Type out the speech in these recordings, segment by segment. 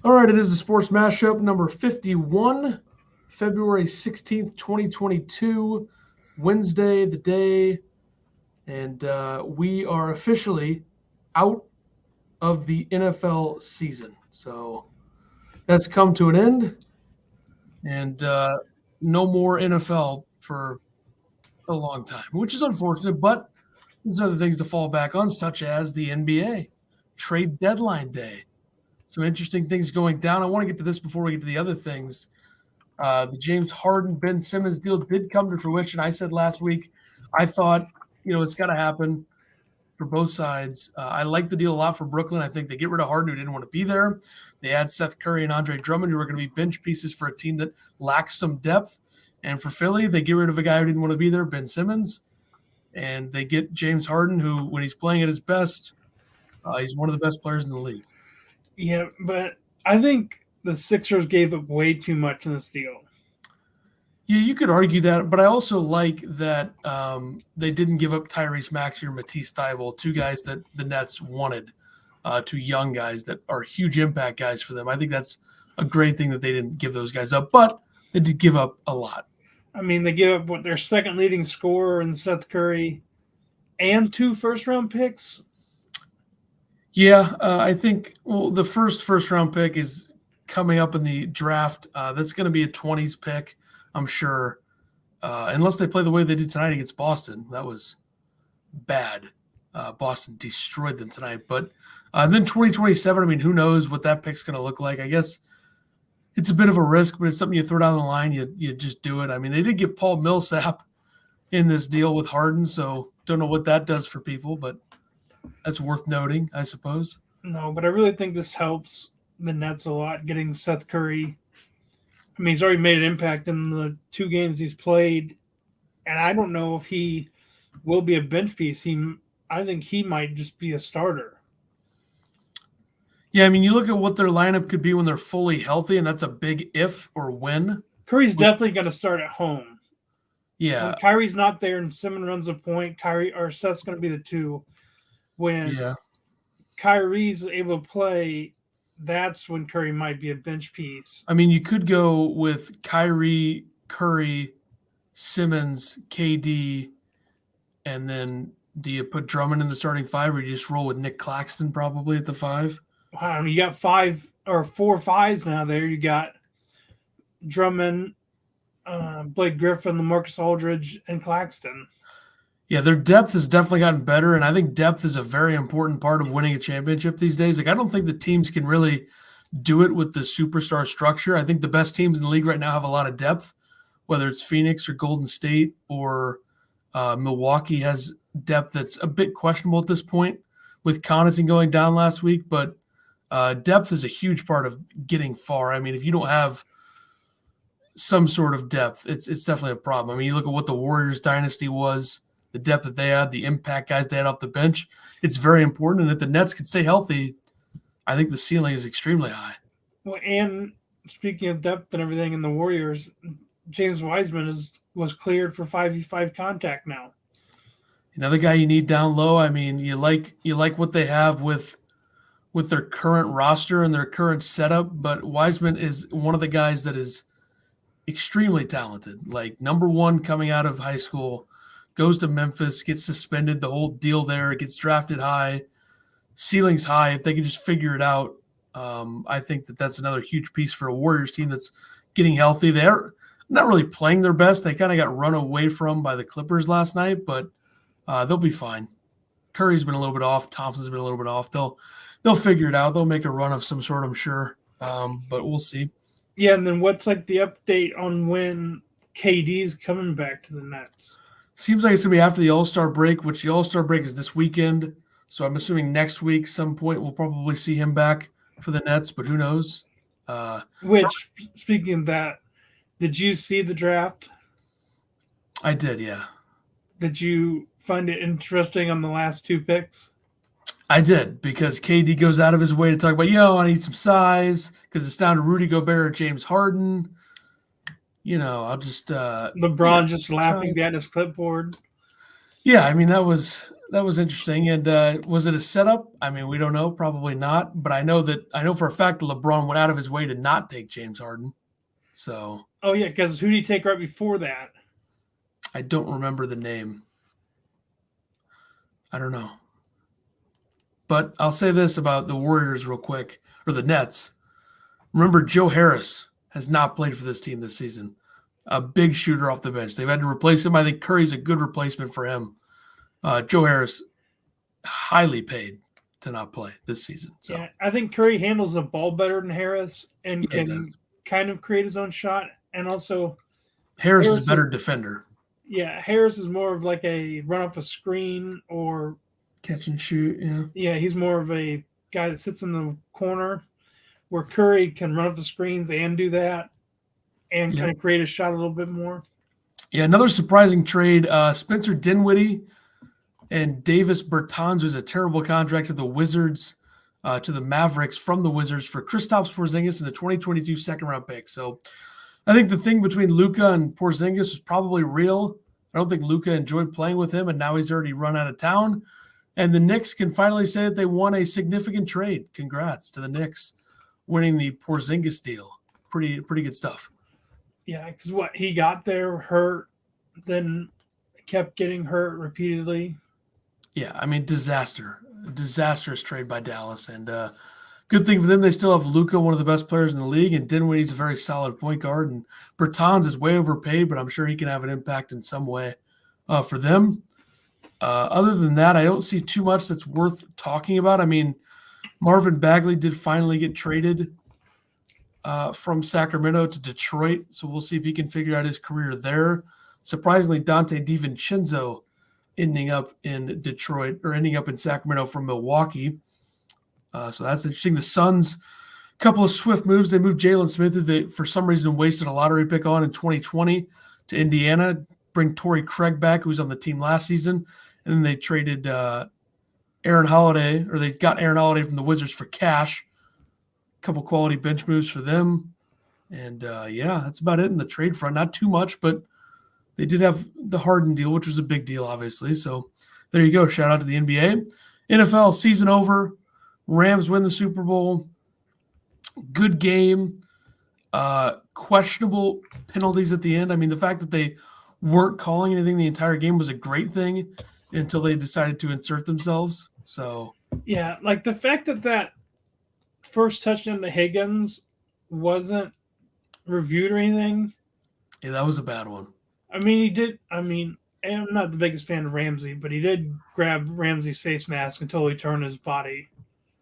All right, it is the Sports Mashup number 51, February 16th, 2022, Wednesday, the day, and we are officially out of the NFL season. So that's come to an end, and no more NFL for a long time, which is unfortunate, but there's other things to fall back on, such as the NBA trade deadline day. Some interesting things going down. I want to get to this before we get to the other things. The James Harden, Ben Simmons deal did come to fruition. I said last week, I thought, it's got to happen for both sides. I like the deal a lot for Brooklyn. I think they get rid of Harden, who didn't want to be there. They add Seth Curry and Andre Drummond, who are going to be bench pieces for a team that lacks some depth. And for Philly, they get rid of a guy who didn't want to be there, Ben Simmons. And they get James Harden, who, when he's playing at his best, he's one of the best players in the league. Yeah, but I think the Sixers gave up way too much in this deal. Yeah, you could argue that, but I also like that they didn't give up Tyrese Maxey or Matisse Thybulle, two guys that the Nets wanted, two young guys that are huge impact guys for them. I think that's a great thing that they didn't give those guys up, but they did give up a lot. I mean, they give up their second leading scorer in Seth Curry and 2 first-round picks. Yeah, I think the first-round pick is coming up in the draft. That's going to be a 20s pick, I'm sure, unless they play the way they did tonight against Boston. That was bad. Boston destroyed them tonight. But then 2027, I mean, who knows what that pick's going to look like. I guess it's a bit of a risk, but it's something you throw down the line. You just do it. I mean, they did get Paul Millsap in this deal with Harden, so don't know what that does for people, but that's worth noting, I suppose. No, but I really think this helps the Nets a lot, getting Seth Curry. I mean, he's already made an impact in the 2 games he's played, and I don't know if he will be a bench piece. I think he might just be a starter. Yeah, I mean, you look at what their lineup could be when they're fully healthy, and that's a big if or when. Curry's definitely going to start at home. Yeah. When Kyrie's not there and Simmons runs a point, Seth's going to be the 2. When Kyrie's able to play, that's when Curry might be a bench piece. I mean, you could go with Kyrie, Curry, Simmons, KD, and then do you put Drummond in the starting 5, or you just roll with Nick Claxton probably at the 5? Wow, I mean, you got 5 or 4 5s now there. You got Drummond, Blake Griffin, LaMarcus Aldridge, and Claxton. Yeah, their depth has definitely gotten better, and I think depth is a very important part of winning a championship these days. Like, I don't think the teams can really do it with the superstar structure. I think the best teams in the league right now have a lot of depth, whether it's Phoenix or Golden State or Milwaukee has depth that's a bit questionable at this point with Connaughton going down last week, but depth is a huge part of getting far. I mean, if you don't have some sort of depth, it's definitely a problem. I mean, you look at what the Warriors dynasty was, the depth that they had, the impact guys they had off the bench, it's very important. And if the Nets can stay healthy, I think the ceiling is extremely high. Well, and speaking of depth and everything in the Warriors, James Wiseman was cleared for 5v5 contact now. Another guy you need down low. I mean, you like what they have with their current roster and their current setup, but Wiseman is one of the guys that is extremely talented. Like, number 1 coming out of high school, goes to Memphis, gets suspended, the whole deal there, gets drafted high, ceiling's high. If they can just figure it out, I think that's another huge piece for a Warriors team that's getting healthy. They're not really playing their best. They kind of got run away from by the Clippers last night, but they'll be fine. Curry's been a little bit off. Thompson's been a little bit off. They'll figure it out. They'll make a run of some sort, I'm sure, but we'll see. Yeah, and then what's like the update on when KD's coming back to the Nets? Seems like it's going to be after the All-Star break, which the All-Star break is this weekend. So I'm assuming next week, some point, we'll probably see him back for the Nets, but who knows? Which, speaking of that, did you see the draft? I did, yeah. Did you find it interesting on the last 2 picks? I did, because KD goes out of his way to talk about, I need some size, because it's down to Rudy Gobert or James Harden. I'll just LeBron just laughing at his clipboard. Yeah, I mean, that was that was interesting. And was it a setup? I mean, we don't know. Probably not. But I know for a fact that LeBron went out of his way to not take James Harden. So. Oh yeah, because who did he take right before that? I don't remember the name. I don't know. But I'll say this about the Warriors real quick, or the Nets. Remember, Joe Harris has not played for this team this season. A big shooter off the bench. They've had to replace him. I think Curry's a good replacement for him. Joe Harris, highly paid to not play this season. So. Yeah, I think Curry handles the ball better than Harris and Yeah, can kind of create his own shot. And also, Harris is a better defender. Yeah, Harris is more of like a run off a screen or catch and shoot. Yeah. Yeah, he's more of a guy that sits in the corner, where Curry can run up the screens and do that and kind of create a shot a little bit more. Yeah, another surprising trade. Spencer Dinwiddie and Davis Bertans was a terrible contract to the Wizards, to the Mavericks from the Wizards for Kristaps Porzingis and a 2022 second-round pick. So I think the thing between Luka and Porzingis was probably real. I don't think Luka enjoyed playing with him, and now he's already run out of town. And the Knicks can finally say that they won a significant trade. Congrats to the Knicks winning the Porzingis deal. Pretty good stuff. Yeah, because he got there hurt, then kept getting hurt repeatedly. Yeah, I mean, disastrous trade by Dallas, and good thing for them. They still have Luka, one of the best players in the league, and Dinwiddie's a very solid point guard, and Bertans is way overpaid, but I'm sure he can have an impact in some way for them. Other than that, I don't see too much that's worth talking about. I mean, Marvin Bagley did finally get traded from Sacramento to Detroit, so we'll see if he can figure out his career there. Surprisingly, Dante DiVincenzo ending up in Detroit, or ending up in Sacramento from Milwaukee. So that's interesting. The Suns, a couple of swift moves. They moved Jalen Smith, who they, for some reason, wasted a lottery pick on in 2020 to Indiana, bring Torrey Craig back, who was on the team last season. And then they traded Aaron Holiday, or they got Aaron Holiday from the Wizards for cash. A couple quality bench moves for them. And, that's about it in the trade front. Not too much, but they did have the Harden deal, which was a big deal, obviously. So there you go. Shout out to the NBA. NFL season over. Rams win the Super Bowl. Good game. Questionable penalties at the end. I mean, the fact that they weren't calling anything the entire game was a great thing until they decided to insert themselves. So yeah, like the fact that first touchdown to Higgins wasn't reviewed or anything. Yeah, that was a bad one. I mean, he did. I mean, I'm not the biggest fan of Ramsey, but he did grab Ramsey's face mask and totally turn his body.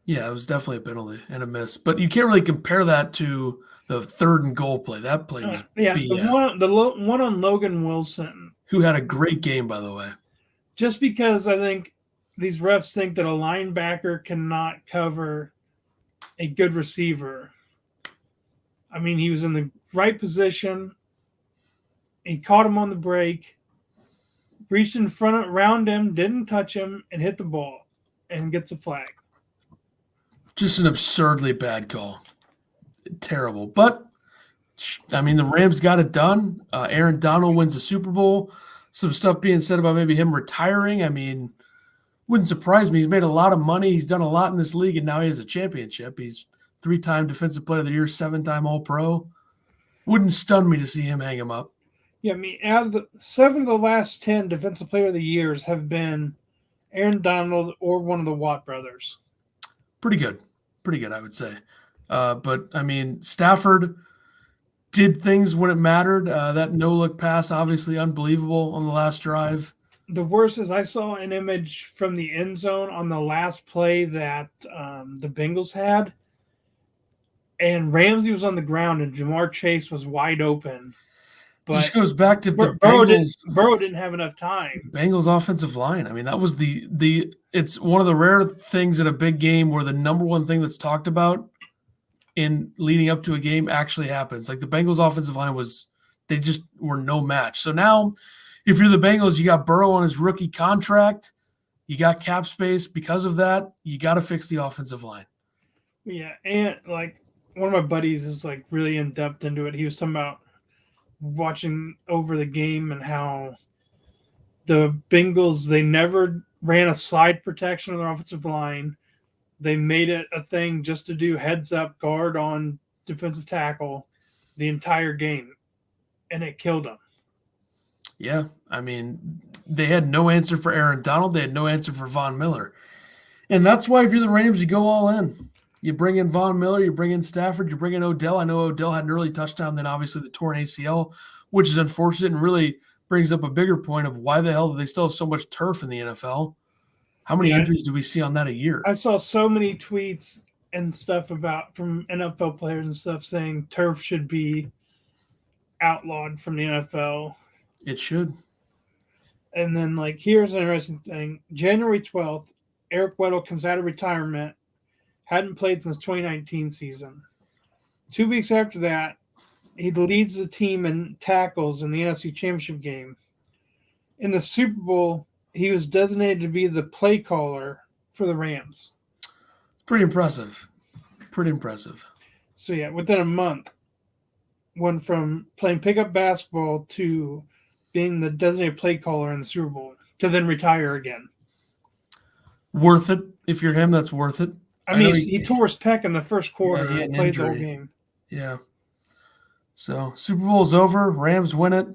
Yeah, it was definitely a penalty and a miss. But you can't really compare that to the 3rd and goal play. That play was BS. The one on Logan Wilson, who had a great game, by the way. Just because I think these refs think that a linebacker cannot cover a good receiver. I mean, he was in the right position. He caught him on the break, reached in front around him, didn't touch him, and hit the ball and gets a flag. Just an absurdly bad call. Terrible. But, I mean, the Rams got it done. Aaron Donald wins the Super Bowl. Some stuff being said about maybe him retiring. I mean, wouldn't surprise me. He's made a lot of money. He's done a lot in this league, and now he has a championship. He's 3-time Defensive Player of the Year, 7-time All-Pro. Wouldn't stun me to see him hang him up. Yeah, I mean, out of the 7 of the last 10 Defensive Player of the Years have been Aaron Donald or one of the Watt brothers. Pretty good, I would say. But, I mean, Stafford did things when it mattered. That no-look pass, obviously unbelievable on the last drive. The worst is I saw an image from the end zone on the last play that the Bengals had, and Ramsey was on the ground and Jamar Chase was wide open. But it just goes back to the Burrow didn't have enough time. The Bengals offensive line. I mean, that was it's one of the rare things in a big game where the number one thing that's talked about in leading up to a game actually happens. Like the Bengals offensive line they just were no match. So now if you're the Bengals, you got Burrow on his rookie contract, you got cap space. Because of that, you got to fix the offensive line. Yeah. And like one of my buddies is like really in depth into it. He was talking about watching over the game and how the Bengals, they never ran a slide protection on their offensive line. They made it a thing just to do heads up guard on defensive tackle the entire game, and it killed them. Yeah, I mean, they had no answer for Aaron Donald. They had no answer for Von Miller. And that's why if you're the Rams, you go all in. You bring in Von Miller, you bring in Stafford, you bring in Odell. I know Odell had an early touchdown, then obviously the torn ACL, which is unfortunate and really brings up a bigger point of why the hell do they still have so much turf in the NFL? How many injuries do we see on that a year? I saw so many tweets and stuff from NFL players and stuff saying turf should be outlawed from the NFL. It should. And then, here's an interesting thing. January 12th, Eric Weddle comes out of retirement, hadn't played since 2019 season. 2 weeks after that, he leads the team in tackles in the NFC Championship game. In the Super Bowl, he was designated to be the play caller for the Rams. Pretty impressive. Pretty impressive. So, yeah, within a month, went from playing pickup basketball to being the designated play caller in the Super Bowl to then retire again. Worth it. If you're him, that's worth it. I mean, he tore his pec in the first quarter and played the whole game. Yeah. So, Super Bowl's over. Rams win it.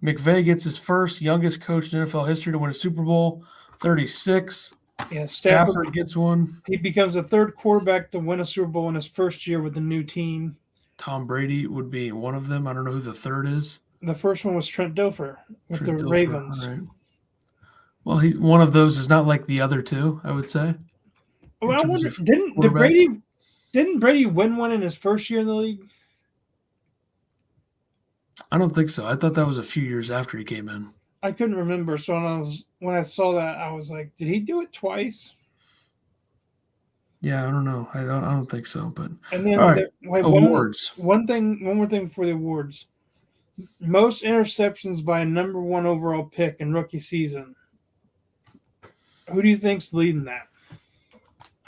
McVay gets his first youngest coach in NFL history to win a Super Bowl, 36. Yeah, Stafford gets one. He becomes the third quarterback to win a Super Bowl in his first year with the new team. Tom Brady would be one of them. I don't know who the third is. The first one was Trent Dilfer with the Ravens. All right. Well, one of those is not like the other two, I would say. Well, I wonder, didn't Brady win one in his first year in the league? I don't think so. I thought that was a few years after he came in. I couldn't remember. So when I saw that, I was like, did he do it twice? Yeah, I don't know. I don't think so. But and then all right. Awards. One more thing before the awards. Most interceptions by a number one overall pick in rookie season. Who do you think's leading that?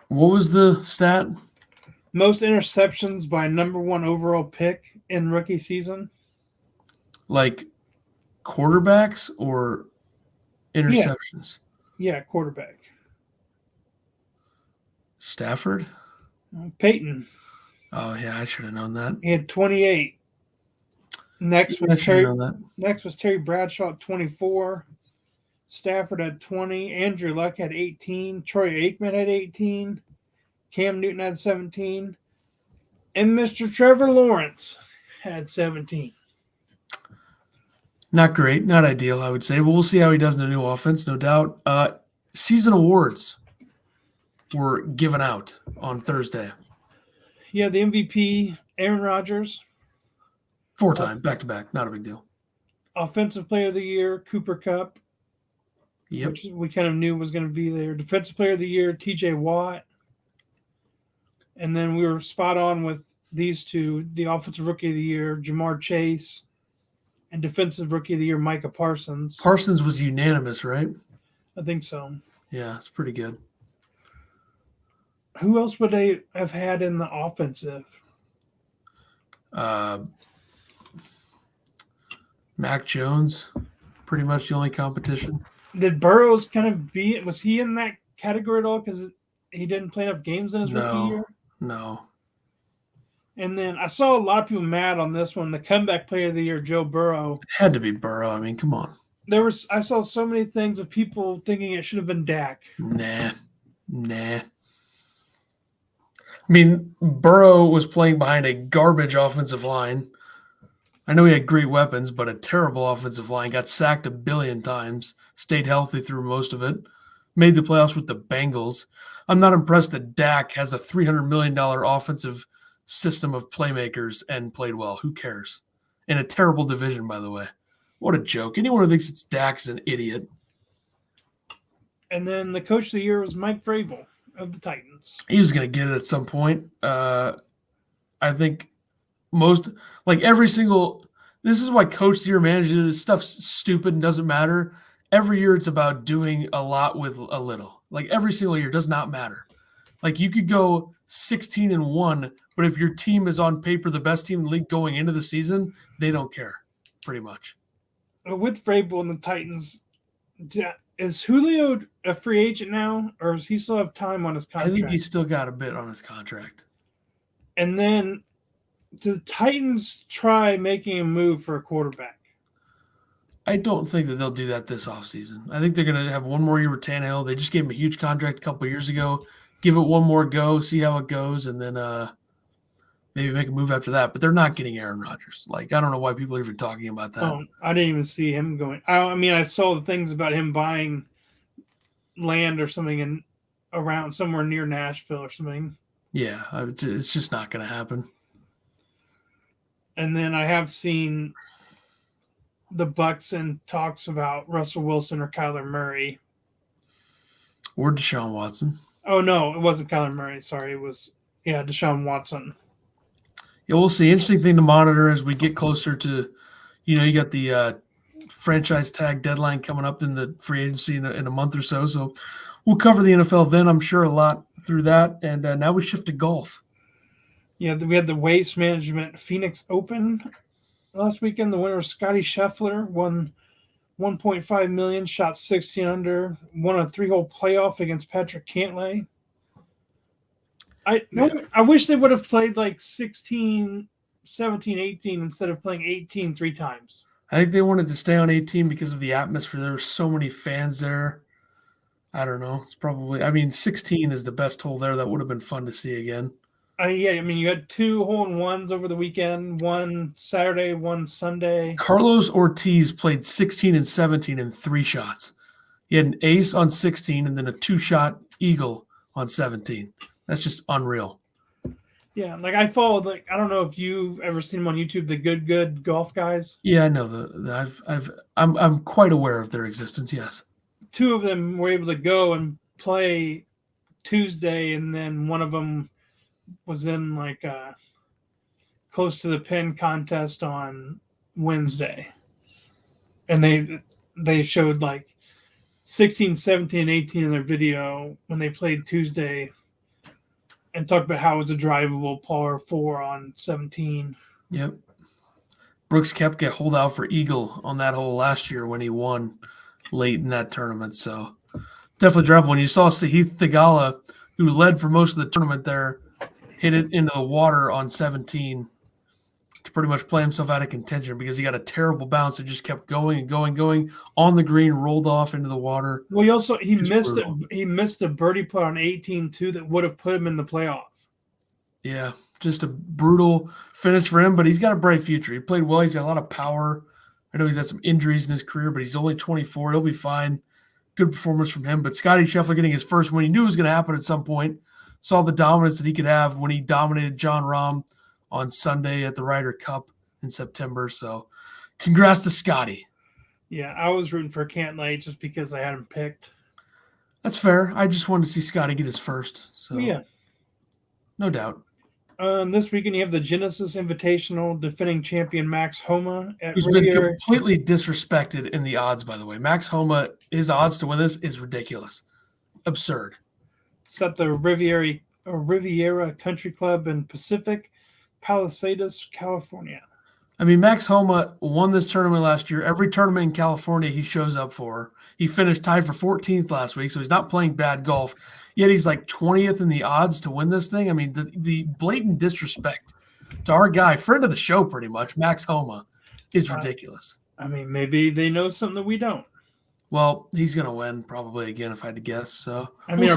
What was the stat? Most interceptions by a number one overall pick in rookie season. Like quarterbacks or interceptions? Yeah, quarterback. Stafford? Peyton. Oh, yeah, I should have known that. He had 28. Next was Terry Bradshaw at 24. Stafford had 20. Andrew Luck had 18. Troy Aikman had 18. Cam Newton had 17. And Mr. Trevor Lawrence had 17. Not great. Not ideal, I would say. But we'll see how he does in the new offense, no doubt. Season awards were given out on Thursday. Yeah, the MVP, Aaron Rodgers. 4-time, back-to-back. Not a big deal. Offensive Player of the Year, Cooper Kupp. Yep. Which we kind of knew was going to be there. Defensive Player of the Year, TJ Watt. And then we were spot on with these two. The Offensive Rookie of the Year, Jamar Chase. And Defensive Rookie of the Year, Micah Parsons. Parsons was unanimous, right? I think so. Yeah, it's pretty good. Who else would they have had in the offensive? Mac Jones, pretty much the only competition. Did Burrows was he in that category at all because he didn't play enough games in his rookie year? No. And then I saw a lot of people mad on this one. The comeback player of the year, Joe Burrow. It had to be Burrow. I mean, come on. I saw so many things of people thinking it should have been Dak. Nah. I mean, Burrow was playing behind a garbage offensive line. I know he had great weapons, but a terrible offensive line. Got sacked 1 billion times. Stayed healthy through most of it. Made the playoffs with the Bengals. I'm not impressed that Dak has a $300 million offensive system of playmakers and played well. Who cares? In a terrible division, by the way. What a joke. Anyone who thinks it's Dak is an idiot. And then the coach of the year was Mike Vrabel of the Titans. He was going to get it at some point. I think this is why coach of the year, manager, this stuff's stupid and doesn't matter. Every year it's about doing a lot with a little. Like every single year does not matter. Like you could go 16-1, but if your team is on paper the best team in the league going into the season, they don't care, pretty much. With Vrabel and the Titans, is Julio a free agent now, or does he still have time on his I contract? think he's still got a bit on his contract. And then, do the Titans try making a move for a quarterback? I don't think that they'll do that this offseason. I think they're going to have one more year with Tannehill. They just gave him a huge contract a couple of years ago. Give it one more go, see how it goes, and then maybe make a move after that. But they're not getting Aaron Rodgers. Like, I don't know why people are even talking about that. Oh, I didn't even see him going. I mean, I saw the things about him buying land or something around somewhere near Nashville or something. Yeah, it's just not going to happen. And then I have seen the Bucks and talks about Russell Wilson or Kyler Murray. Or Deshaun Watson. Oh, no, it wasn't Kyler Murray. Sorry, it was, Deshaun Watson. Yeah, we'll see. Interesting thing to monitor as we get closer to, you got the franchise tag deadline coming up in the free agency in a month or so. So we'll cover the NFL then, I'm sure, a lot through that. And now we shift to golf. Yeah, we had the Waste Management Phoenix Open last weekend. The winner was Scotty Scheffler, won $1.5 million, shot 16 under, won a 3-hole playoff against Patrick Cantlay. I wish they would have played like 16, 17, 18 instead of playing 18 3 times. I think they wanted to stay on 18 because of the atmosphere. There were so many fans there. I don't know. It's probably 16 is the best hole there. That would have been fun to see again. You had 2 hole-in-ones over the weekend, one Saturday, one Sunday. Carlos Ortiz played 16 and 17 in 3 shots. He had an ace on 16 and then a 2-shot eagle on 17. That's just unreal. Yeah, like I followed. Like I don't know if you've ever seen them on YouTube, the good golf guys. Yeah, I know I'm quite aware of their existence. Yes, 2 of them were able to go and play Tuesday, and then one of them was in like close to the pin contest on Wednesday, and they showed like 16, 17, 18 in their video when they played Tuesday. And talked about how it was a drivable par 4 on 17. Yep. Brooks Koepka holed out for eagle on that hole last year when he won late in that tournament. So definitely drivable. And you saw Sahith Theegala, who led for most of the tournament there, hit it into the water on 17 to pretty much play himself out of contention because he got a terrible bounce and just kept going and going on the green, rolled off into the water. Well, he missed it. He missed a birdie putt on 18 too that would have put him in the playoff. Yeah, just a brutal finish for him, but he's got a bright future. He played well. He's got a lot of power. I know he's had some injuries in his career, but he's only 24. He'll be fine. Good performance from him. But Scotty Scheffler getting his first win, he knew it was going to happen at some point. Saw the dominance that he could have when he dominated Jon Rahm on Sunday at the Ryder Cup in September. So congrats to Scotty. Yeah, I was rooting for Cantlay just because I had him picked. That's fair. I just wanted to see Scotty get his first. So yeah, no doubt. This weekend you have the Genesis Invitational defending champion Max Homa who's been completely disrespected in the odds, by the way. Max Homa, his odds to win this is ridiculous. Absurd. It's at the Riviera Country Club in Pacific Palisades, California. I mean, Max Homa won this tournament last year. Every tournament in California he shows up for. He finished tied for 14th last week, so he's not playing bad golf. Yet he's like 20th in the odds to win this thing. I mean, the blatant disrespect to our guy, friend of the show pretty much, Max Homa, is ridiculous. I mean, maybe they know something that we don't. Well, he's going to win probably again if I had to guess. So I mean,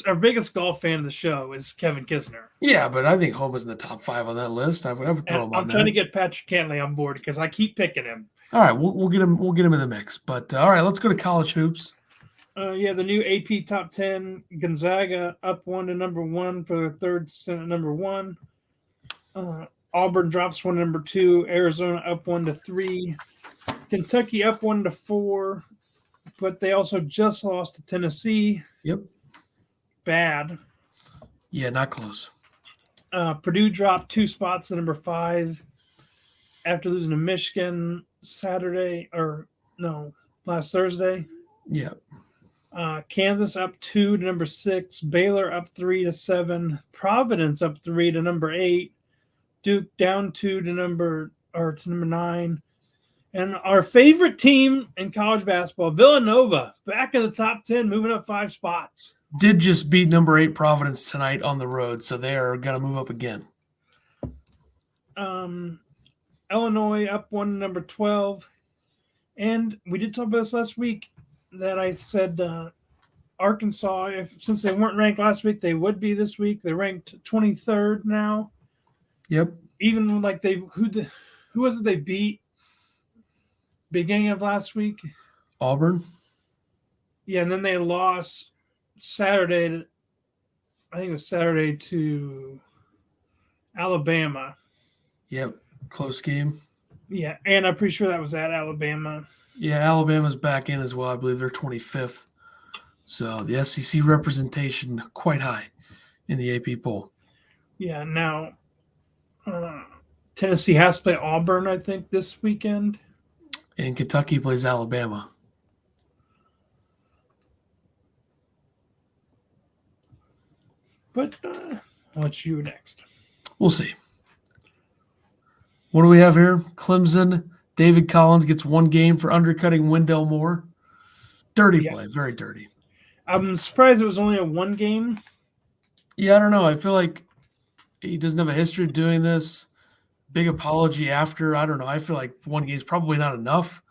our biggest golf fan of the show is Kevin Kisner. Yeah, but I think Homa's in the top 5 on that list. I would throw him on. I'm trying to get Patrick Cantlay on board because I keep picking him. All right, we'll get him. We'll get him in the mix. But all right, let's go to college hoops. The new AP Top 10. Gonzaga up 1 to number 1 for their third stint at number 1. Auburn drops 1 to number 2. Arizona up 1 to 3. Kentucky up 1 to 4. But they also just lost to Tennessee. Yep. Bad. Yeah, not close. Purdue dropped 2 spots to number 5 after losing to Michigan last Thursday. Yeah. Kansas up 2 to number 6. Baylor up 3 to 7. Providence up 3 to number 8. Duke down 2 to number 9. And our favorite team in college basketball, Villanova, back in the top 10, moving up 5 spots. Did just beat number 8 Providence tonight on the road, so they are going to move up again. Illinois up 1 to number 12. And we did talk about this last week that I said Arkansas, since they weren't ranked last week, they would be this week. They're ranked 23rd now. Yep. Even like who was it they beat beginning of last week? Auburn. Yeah, and then they lost Saturday. I think it was Saturday to Alabama. Yep, close game. Yeah, and I'm pretty sure that was at Alabama. Yeah, Alabama's back in as well. I believe they're 25th. So the SEC representation quite high in the AP poll. Yeah, now Tennessee has to play Auburn, I think, this weekend. And Kentucky plays Alabama. But what's you next? We'll see. What do we have here? Clemson. David Collins gets 1 game for undercutting Wendell Moore. Dirty play, very dirty. I'm surprised it was only a 1 game. Yeah, I don't know. I feel like he doesn't have a history of doing this. Big apology after. I don't know. I feel like 1 game is probably not enough.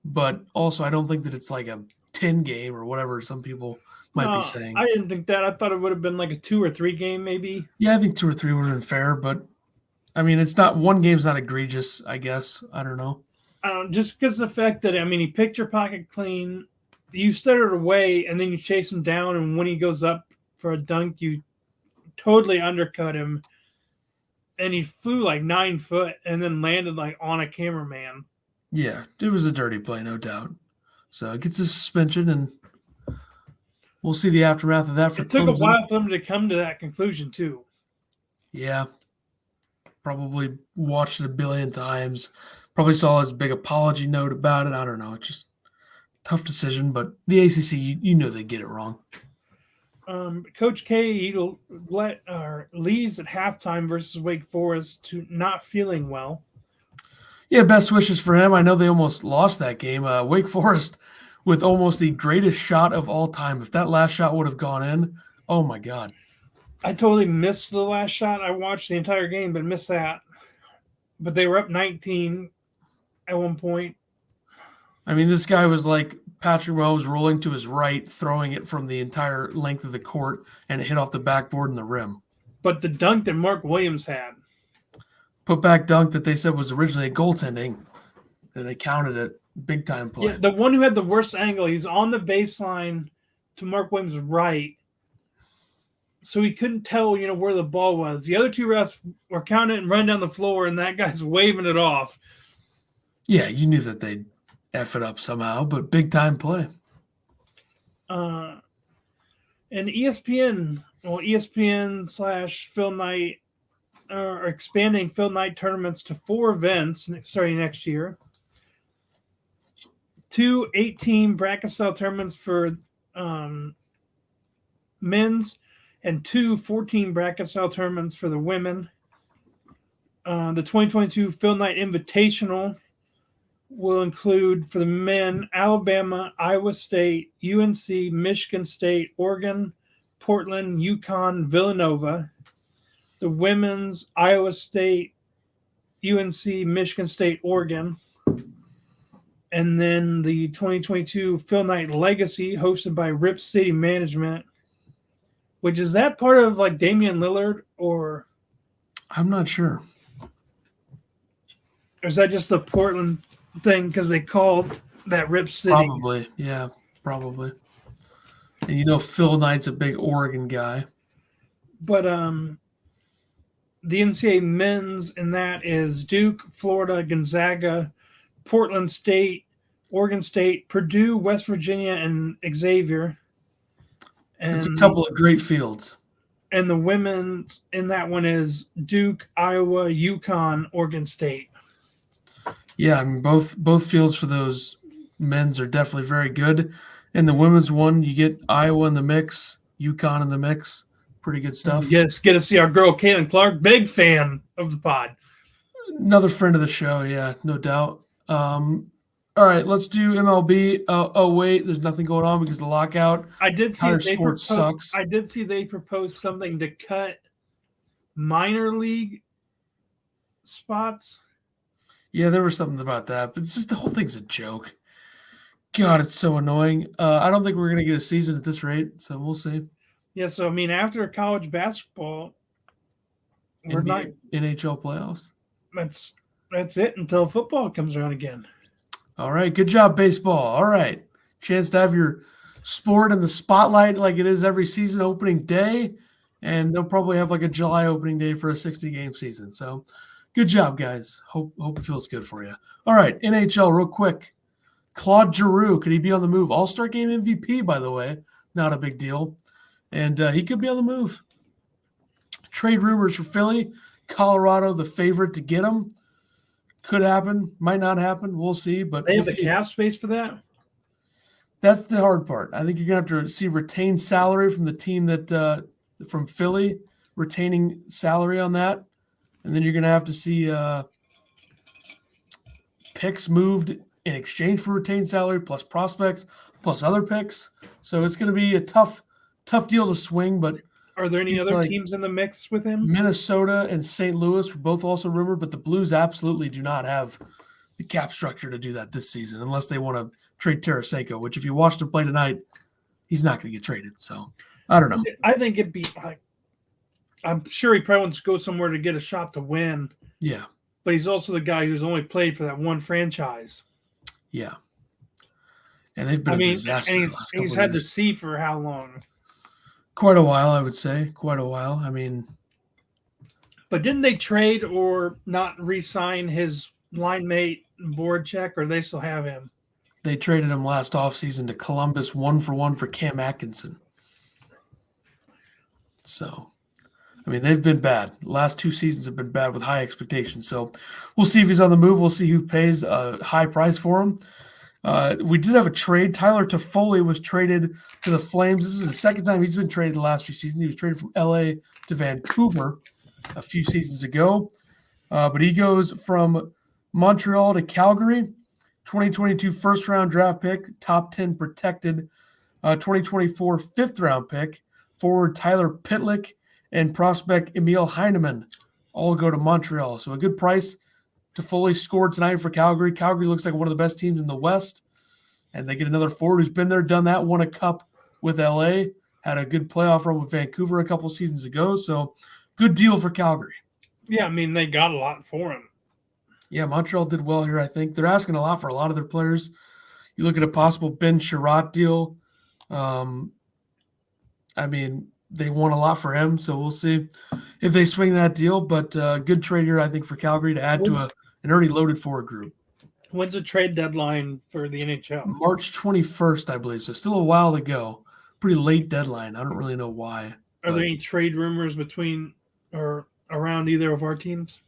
But also, I don't think that it's like a 10 game or whatever some people might be saying. I didn't think that. I thought it would have been like a 2 or 3 game maybe. Yeah, I think 2 or 3 would have been fair. But, I mean, it's not – 1 game's not egregious, I guess. I don't know. Just because of the fact that, I mean, he picked your pocket clean. You set it away, and then you chase him down, and when he goes up for a dunk, you totally undercut him. And he flew like 9 foot and then landed like on a cameraman. Yeah, it was a dirty play, no doubt. So it gets a suspension, and we'll see the aftermath of that for Clemson. It took a while for them to come to that conclusion, too. Yeah. Probably watched it a billion times. Probably saw his big apology note about it. I don't know. It's just tough decision, but the ACC, you know they get it wrong. Coach K leaves at halftime versus Wake Forest to not feeling well. Yeah, best wishes for him. I know they almost lost that game. Wake Forest with almost the greatest shot of all time. If that last shot would have gone in, oh my God. I totally missed the last shot. I watched the entire game, but missed that. But they were up 19 at one point. I mean, this guy was like Patrick Mahomes rolling to his right, throwing it from the entire length of the court, and it hit off the backboard and the rim. But the dunk that Mark Williams had. Put-back dunk that they said was originally a goaltending, and they counted it. Big-time play. Yeah, the one who had the worst angle, he's on the baseline to Mark Williams' right, so he couldn't tell, where the ball was. The other 2 refs were counting it and running down the floor, and that guy's waving it off. Yeah, you knew that they'd F it up somehow, but big-time play. And ESPN /Phil Knight are expanding Phil Knight tournaments to 4 events starting next year. 2 8-team bracket-style tournaments for men's and 2 14 bracket-style tournaments for the women. The 2022 Phil Knight Invitational will include, for the men, Alabama, Iowa State, UNC, Michigan State, Oregon, Portland, UConn, Villanova. The women's, Iowa State, UNC, Michigan State, Oregon. And then the 2022 Phil Knight Legacy, hosted by Rip City Management, which is that part of like Damian Lillard, or? I'm not sure. Or is that just the Portland thing because they called that Rip City? Probably, yeah, probably. And Phil Knight's a big Oregon guy. But the NCAA men's in that is Duke, Florida, Gonzaga, Portland State, Oregon State, Purdue, West Virginia, and Xavier. And it's a couple of great fields. And the women's in that one is Duke, Iowa, UConn, Oregon State. Yeah, I mean both fields for those men's are definitely very good. And the women's one, you get Iowa in the mix, UConn in the mix. Pretty good stuff. Yes, get to see our girl Caitlin Clark, big fan of the pod. Another friend of the show, yeah, no doubt. All right, let's do MLB. Oh, wait, there's nothing going on because of the lockout. I did see Entire they sport proposed. sucks. I did see they proposed something to cut minor league spots. Yeah, there was something about that, but it's just the whole thing's a joke. God, it's so annoying. I don't think we're gonna get a season at this rate, so we'll see. Yeah, so I mean, after college basketball, we're not. NHL playoffs. That's it until football comes around again. All right, good job, baseball. All right, chance to have your sport in the spotlight like it is every season opening day, and they'll probably have like a July opening day for a 60-game season. So, good job, guys. Hope it feels good for you. All right, NHL, real quick. Claude Giroux, could he be on the move? All-Star Game MVP, by the way, not a big deal, and he could be on the move. Trade rumors for Philly, Colorado, the favorite to get him. Could happen, might not happen. We'll see. But They we'll have the see. cap space for that. That's the hard part. I think you're gonna have to see retained salary from the team that from Philly, retaining salary on that, and then you're gonna have to see picks moved in exchange for retained salary, plus prospects, plus other picks. So it's gonna be a tough deal to swing. But Are there any other like teams in the mix with him? Minnesota and St. Louis were both also rumored, but the Blues absolutely do not have the cap structure to do that this season unless they want to trade Tarasenko, which if you watched him play tonight, he's not going to get traded. So I don't know. I think it'd be. I'm sure he probably wants to go somewhere to get a shot to win. Yeah. But he's also the guy who's only played for that one franchise. Yeah. And they've been a disaster. And he's had to see for how long? Quite a while, I would say. Quite a while. I mean. But didn't they trade or not re-sign his line mate Voracek, or they still have him? They traded him last offseason to Columbus 1-for-1 for Cam Atkinson. So, I mean, they've been bad. The last 2 seasons have been bad with high expectations. So we'll see if he's on the move. We'll see who pays a high price for him. We did have a trade. Tyler Toffoli was traded to the Flames. This is the second time he's been traded the last few seasons. He was traded from LA to Vancouver a few seasons ago. But he goes from Montreal to Calgary, 2022 first-round draft pick, top 10 protected, 2024 fifth-round pick, forward Tyler Pitlick, and prospect Emil Heineman all go to Montreal. So a good price. Toffoli scored tonight for Calgary. Calgary looks like one of the best teams in the West, and they get another forward who's been there, done that, won a cup with LA, had a good playoff run with Vancouver a couple seasons ago. So good deal for Calgary. Yeah, I mean, they got a lot for him. Yeah, Montreal did well here, I think. They're asking a lot for a lot of their players. You look at a possible Ben Sherratt deal. I mean, they want a lot for him, so we'll see if they swing that deal. But good trade here, I think, for Calgary to add to an already loaded forward group. When's the trade deadline for the NHL? March 21st, I believe. So still a while to go. Pretty late deadline. I don't really know why. Are there any trade rumors between or around either of our teams?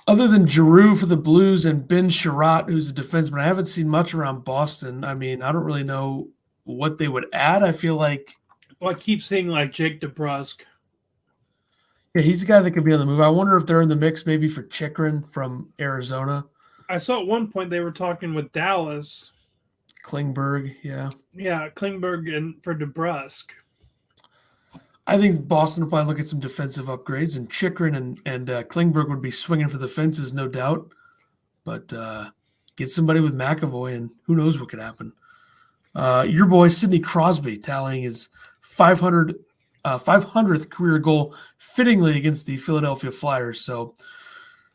Other than Giroux for the Blues and Ben Sherratt, who's a defenseman, I haven't seen much around Boston. I mean, I don't really know what they would add. I feel like. Well, I keep seeing like Jake DeBrusk. Yeah, he's a guy that could be on the move. I wonder if they're in the mix maybe for Chikrin from Arizona. I saw at one point they were talking with Dallas. Klingberg, yeah. Yeah, Klingberg and for DeBrusk. I think Boston will probably look at some defensive upgrades, and Chikrin and Klingberg would be swinging for the fences, no doubt. But get somebody with McAvoy, and who knows what could happen. Your boy Sidney Crosby tallying his 500th career goal fittingly against the Philadelphia Flyers. So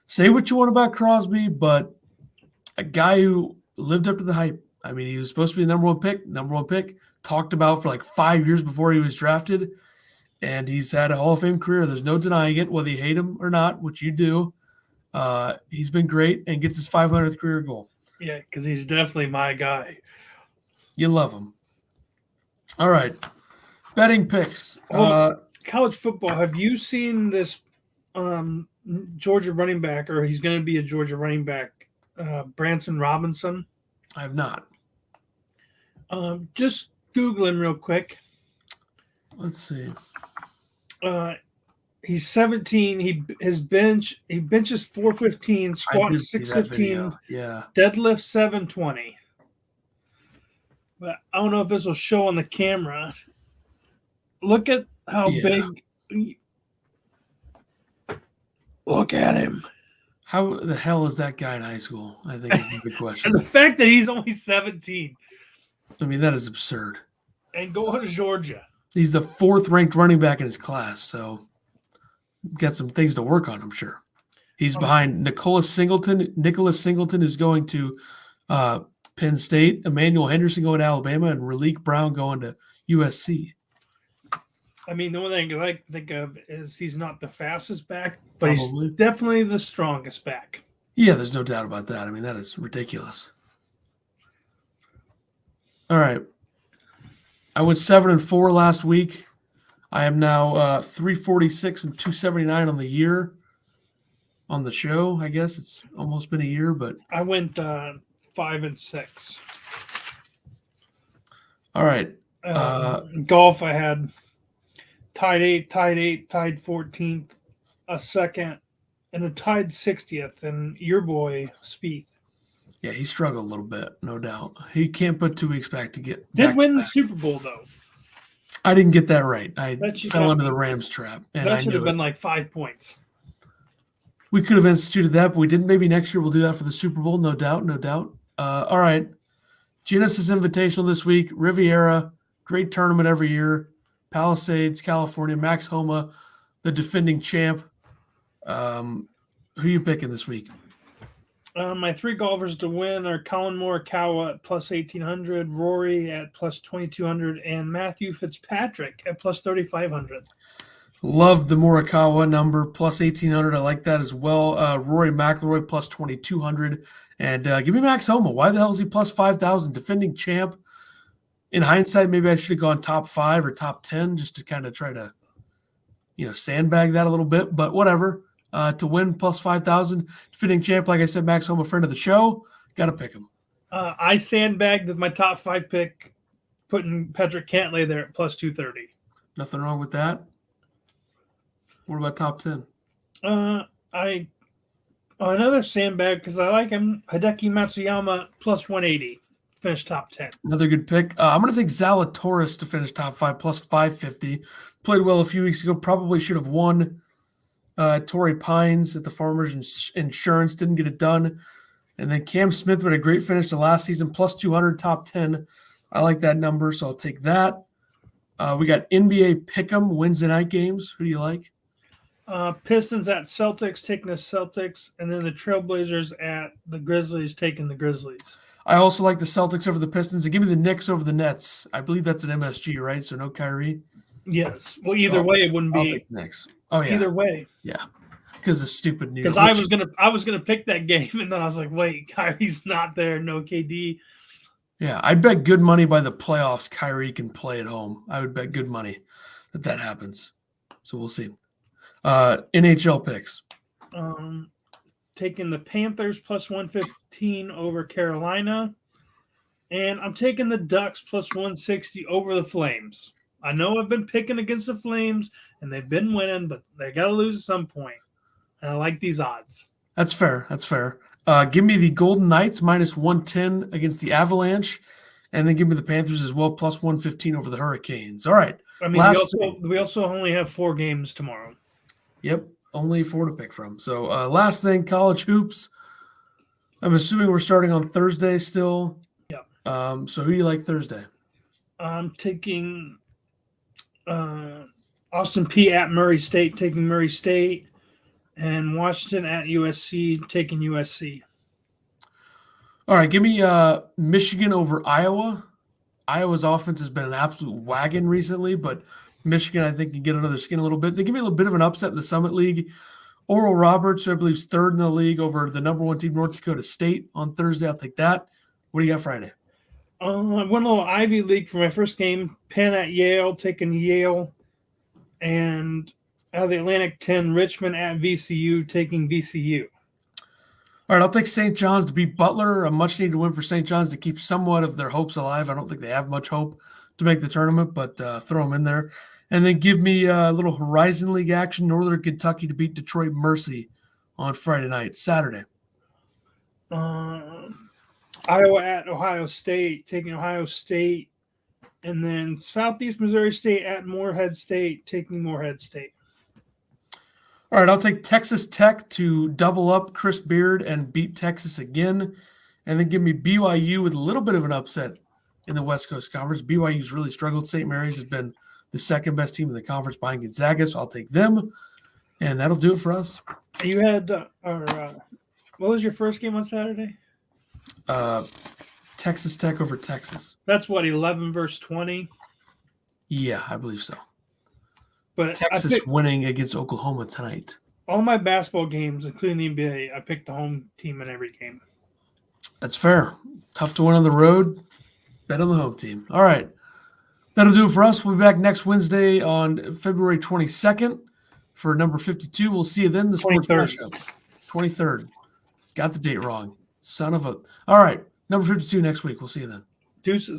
say what you want about Crosby, but a guy who lived up to the hype. I mean, he was supposed to be the number one pick, talked about for like 5 years before he was drafted, and he's had a Hall of Fame career. There's no denying it, whether you hate him or not, which you do. He's been great and gets his 500th career goal. Yeah, because he's definitely my guy. You love him. All right. Betting picks. College football. Have you seen this Georgia running back, or he's going to be a Georgia running back, Branson Robinson? I have not. Just Google him real quick. Let's see. He's 17. He benches 415, I did squats see that 615, video. Yeah. deadlift 720. But I don't know if this will show on the camera. Look at how big. Look at him. How the hell is that guy in high school? I think is the big question. And the fact that he's only 17 I mean, that is absurd. and going to Georgia. He's the 4th ranked running back in his class, so got some things to work on, I'm sure. He's behind Nicholas Singleton, who's going to Penn State, Emmanuel Henderson going to Alabama, and Raleek Brown going to USC. I mean, the only thing I like to think of is he's not the fastest back, but Probably. he's definitely the strongest back. Yeah, there's no doubt about that. I mean, that is ridiculous. All right. I went 7-4 last week. I am now 346 and 279 on the year on the show. I guess it's almost been a year, but I went 5-6. All right. Golf, I had tied 8, tied 14th, a second, and a tied 60th. And your boy, Spieth. Yeah, he struggled a little bit, no doubt. He can't put 2 weeks back to get Did win the Super Bowl, though. I didn't get that right. I fell into the definitely- Rams trap. And That I should knew have been it. like 5 points. We could have instituted that, but we didn't. Maybe next year we'll do that for the Super Bowl. No doubt. All right. Genesis Invitational this week. Riviera, great tournament every year. Palisades, California. Max Homa, the defending champ. Who are you picking this week? My 3 golfers to win are Colin Morikawa at plus 1,800, Rory at plus 2,200, and Matthew Fitzpatrick at plus 3,500. Love the Morikawa number, plus 1,800. I like that as well. Rory McIlroy, plus 2,200. And give me Max Homa. Why the hell is he plus 5,000? Defending champ. In hindsight, maybe I should have gone top 5 or top 10 just to kind of try to, sandbag that a little bit. But whatever. To win plus 5,000. Defending champ, like I said, Max Homa, friend of the show. Got to pick him. I sandbagged with my top 5 pick, putting Patrick Cantlay there at plus 230. Nothing wrong with that. What about top 10? Another sandbag because I like him. Hideki Matsuyama plus 180. Finish top 10. Another good pick. I'm going to take Zalatoris to finish top 5 plus 550. Played well a few weeks ago. Probably should have won. Torrey Pines at the Farmers Insurance didn't get it done. And then Cam Smith with a great finish to last season, plus 200, top 10. I like that number, so I'll take that. We got NBA Pick'em Wednesday night games. Who do you like? Pistons at Celtics, taking the Celtics, and then the Trailblazers at the Grizzlies, taking the Grizzlies. I also like the Celtics over the Pistons. And give me the Knicks over the Nets. I believe that's an MSG, right? So no Kyrie. Yes. Well, either way, it wouldn't I'll be. take the Knicks. Oh yeah. Either way. Yeah. Because of stupid news. Because I was gonna pick that game, and then I was like, wait, Kyrie's not there, no KD. Yeah, I bet good money by the playoffs Kyrie can play at home. I would bet good money that happens. So we'll see. NHL picks. Taking the Panthers plus 115 over Carolina. And I'm taking the Ducks plus 160 over the Flames. I know I've been picking against the Flames, and they've been winning, but they got to lose at some point. And I like these odds. That's fair. Give me the Golden Knights minus 110 against the Avalanche, and then give me the Panthers as well, plus 115 over the Hurricanes. All right. I mean, we also only have 4 games tomorrow. Yep, only 4 to pick from. So last thing, college hoops. I'm assuming we're starting on Thursday still. Yep. So who do you like Thursday? I'm taking Austin P at Murray State, taking Murray State, and Washington at USC, taking USC. All right, give me Michigan over Iowa. Iowa's offense has been an absolute wagon recently, but Michigan, I think, can get under their skin a little bit. They give me a little bit of an upset in the Summit League. Oral Roberts, who I believe is 3rd in the league, over the number 1 team, North Dakota State, on Thursday. I'll take that. What do you got Friday? I went a little Ivy League for my first game. Penn at Yale, taking Yale. And out of the Atlantic 10, Richmond at VCU, taking VCU. All right, I'll take St. John's to beat Butler. A much-needed win for St. John's to keep somewhat of their hopes alive. I don't think they have much hope to make the tournament, but throw them in there. And then give me a little Horizon League action, Northern Kentucky to beat Detroit Mercy on Friday night. Saturday. Iowa at Ohio State, taking Ohio State. And then Southeast Missouri State at Morehead State, taking Morehead State. All right, I'll take Texas Tech to double up Chris Beard and beat Texas again. And then give me BYU with a little bit of an upset in the West Coast Conference. BYU's really struggled. St. Mary's has been the second best team in the conference behind Gonzaga, so I'll take them. And that'll do it for us. You had, what was your first game on Saturday? Texas Tech over Texas. That's what, 11 versus 20? Yeah, I believe so. But Texas winning against Oklahoma tonight. All my basketball games, including the NBA, I picked the home team in every game. That's fair. Tough to win on the road. Bet on the home team. All right. That'll do it for us. We'll be back next Wednesday on February 22nd for number 52. We'll see you then. The Sports Mashup. 23rd. Got the date wrong. Son of a. All right. Number 52 next week. We'll see you then. Deuces.